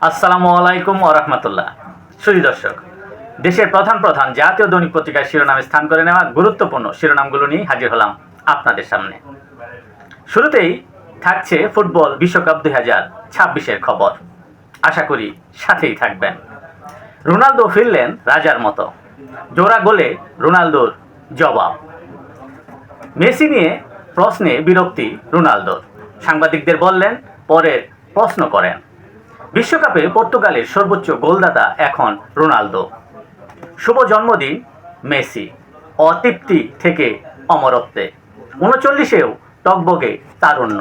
আসসালামু আলাইকুম ওয়া রাহমাতুল্লাহ। সুধী দর্শক, দেশের প্রধান প্রধান জাতীয় দৈনিক পত্রিকার শিরোনামে স্থান করে নেওয়া গুরুত্বপূর্ণ শিরোনামগুলো নিয়ে হাজির হলাম আপনাদের সামনে। শুরুতেই থাকছে ফুটবল বিশ্বকাপ 2026-এর খবর। আশা করি সাথেই থাকবেন। রোনালদো ফিরলেন রাজার মতো, জোড়া গোলে রোনালদোর জবাব। মেসি নিয়ে প্রশ্নে বিরক্তি রোনালদোর, সাংবাদিকদের বললেন পরের প্রশ্ন করেন। বিশ্বকাপে পর্তুগালের সর্বোচ্চ গোলদাতা এখন রোনালদো। শুভ জন্মদিন মেসি, অতৃপ্তি থেকে অমরত্বে। 39-এও টগবগে তারুণ্য।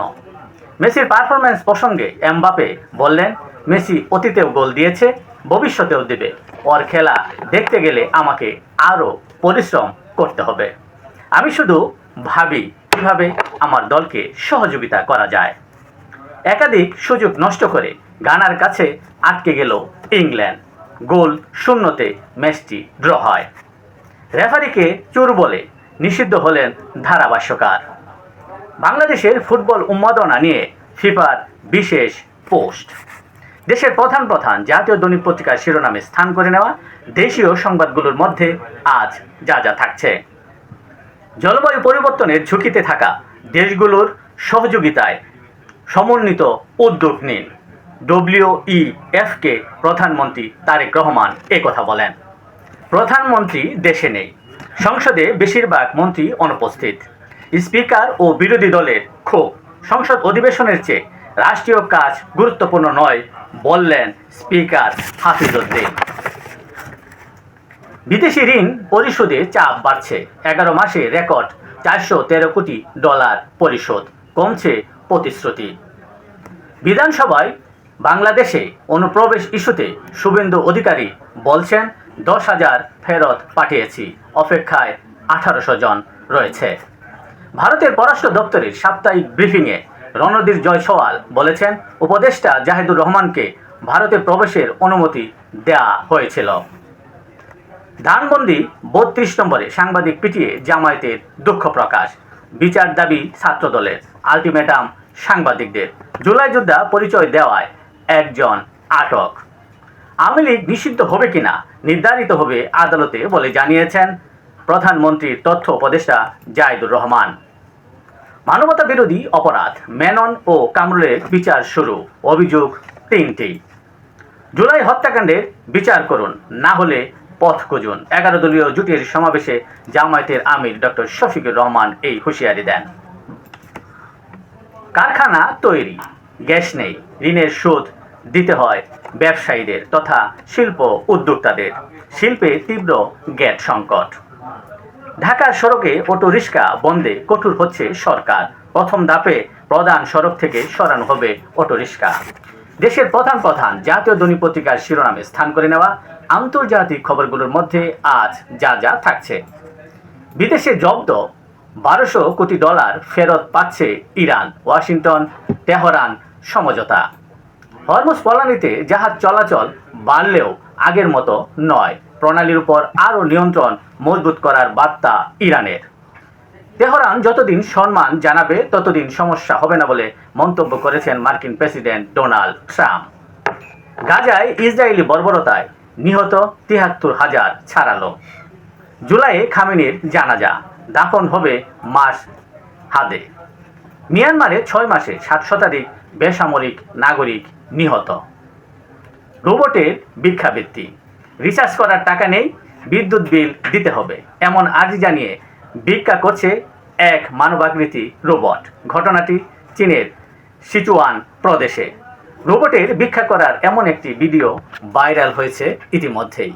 মেসির পারফরম্যান্স প্রসঙ্গে এমবাপে বললেন, মেসি অতীতেও গোল দিয়েছে, ভবিষ্যতেও দেবে। ওর খেলা দেখতে গেলে আমাকে আরও পরিশ্রম করতে হবে। আমি শুধু ভাবি কীভাবে আমার দলকে সহযোগিতা করা যায়। একাধিক সুযোগ নষ্ট করে গানার কাছে আটকে গেল ইংল্যান্ড। গোল শূন্যতে ম্যাচটি ড্র হয়। রেফারিকে চোর বলে নিষিদ্ধ হলেন ধারাভাষ্যকার। বাংলাদেশের ফুটবল উন্মাদনা নিয়ে ফিফার বিশেষ পোস্ট। দেশের প্রধান প্রধান জাতীয় দৈনিক পত্রিকার শিরোনামে স্থান করে নেওয়া দেশীয় সংবাদগুলোর মধ্যে আজ যা যা থাকছে। জলবায়ু পরিবর্তনের ঝুঁকিতে থাকা দেশগুলোর সহযোগিতায় সমন্বিত উদ্যোগ নিন। WEFকে প্রধানমন্ত্রী তারেক রহমান কথা বলেন। প্রধানমন্ত্রী দেশে নেই, সংসদে বেশিরভাগ মন্ত্রী অনুপস্থিত। স্পিকার ও বিরোধী দলের ক্ষোভ, সংসদ অধিবেশনের চেয়ে রাষ্ট্রীয় কাজ গুরুত্বপূর্ণ নয় বললেন স্পিকার হাফিজউদ্দিন। বিদেশি ঋণ পরিশোধে চাপ বাড়ছে। 11 মাসে রেকর্ড $413 কোটি পরিশোধ, কমছে প্রতিশ্রুতি। বিধানসভায় বাংলাদেশে অনুপ্রবেশ ইস্যুতে শুভেন্দু অধিকারী বলছেন, 10,000 ফেরত পাঠিয়েছি, অপেক্ষায় 1800 জন রয়েছে। ভারতের পররাষ্ট্র দপ্তরের সাপ্তাহিক ব্রিফিংয়ে রণধীর জয়সওয়াল বলেছেন, উপদেষ্টা জাহিদুর রহমানকে ভারতে প্রবেশের অনুমতি দেওয়া হয়েছিল। ধানমন্ডি 32 নম্বরে সাংবাদিক পিটিয়ে জামায়াতের দুঃখ প্রকাশ, বিচার দাবি ছাত্রদলের, আলটিমেটাম সাংবাদিকদের। জুলাই যোদ্ধা পরিচয় দেওয়ায় একজন আটক। আওয়ামী লীগ নিষিদ্ধ হবে কিনা নির্ধারিত হবে আদালতে বলে জানিয়েছেন প্রধানমন্ত্রীর তথ্য উপদেষ্টা জাহিদুর রহমান। মানবতা বিরোধী অপরাধ মেনন ও কামরুলের বিচার শুরু, অভিযোগ 3টি। জুলাই হত্যাকাণ্ডের বিচার করুন, না হলে পথ খুঁজুন। 11 দলীয় জোটের সমাবেশে জামায়াতের আমির ডক্টর শফিকুর রহমান এই হুঁশিয়ারি দেন। কারখানা তৈরি, গ্যাস নেই, ঋণের সুদ দিতে হয় ব্যবসায়ীদের তথা শিল্প উদ্যোক্তাদের। শিল্পে তীব্র গ্যাস সংকট। ঢাকার সড়কে অটো রিক্সা বন্ধে কঠোর হচ্ছে সরকার। প্রথম ধাপে প্রধান সড়ক থেকে সরানো হবে অটো রিক্সা। দেশের প্রধান প্রধান জাতীয় দৈনিক পত্রিকার শিরোনামে স্থান করে নেওয়া আন্তর্জাতিক খবরগুলোর মধ্যে আজ যা যা থাকছে। বিদেশে জব্দ $1200 কোটি ফেরত পাচ্ছে ইরান। ওয়াশিংটন তেহরান সমঝোতা। হরমুজ প্রণালীতে জাহাজ চলাচল বাড়লেও আগের মতো নয়। প্রণালীর উপর আরও নিয়ন্ত্রণ মজবুত করার বার্তা ইরানের। তেহরান যতদিন সম্মান জানাবে ততদিন সমস্যা হবে না বলে মন্তব্য করেছেন মার্কিন প্রেসিডেন্ট ডোনাল্ড ট্রাম্প। গাজায় ইসরায়েলি বর্বরতায় নিহত 73,000 ছাড়ালো। জুলাইয়ে খামেনির জানাজা, দাফন হবে মাস হাদে। মিয়ানমারে 6 মাসে 60 শতাধিক বেসামরিক নাগরিক নিহত। রোবটের ভিক্ষাবৃত্তি, রিচার্জ করার টাকা নেই, বিদ্যুৎ বিল দিতে হবে, এমন আর্জি জানিয়ে ভিক্ষা করছে এক মানবাকৃতি রোবট। ঘটনাটি চীনের সিচুয়ান প্রদেশে। রোবটের ভিক্ষা করার এমন একটি ভিডিও ভাইরাল হয়েছে ইতিমধ্যেই।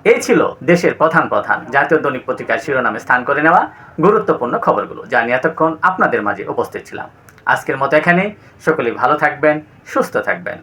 এই ছিল দেশের প্রধান প্রধান জাতীয় দৈনিক পত্রিকার শিরোনামে স্থান করে নেওয়া গুরুত্বপূর্ণ খবরগুলো, যা নিয়ে এতক্ষণ আপনাদের মাঝে উপস্থিত ছিলাম। আজকের মতো এখানেই। সকলেই ভালো থাকবেন, সুস্থ থাকবেন।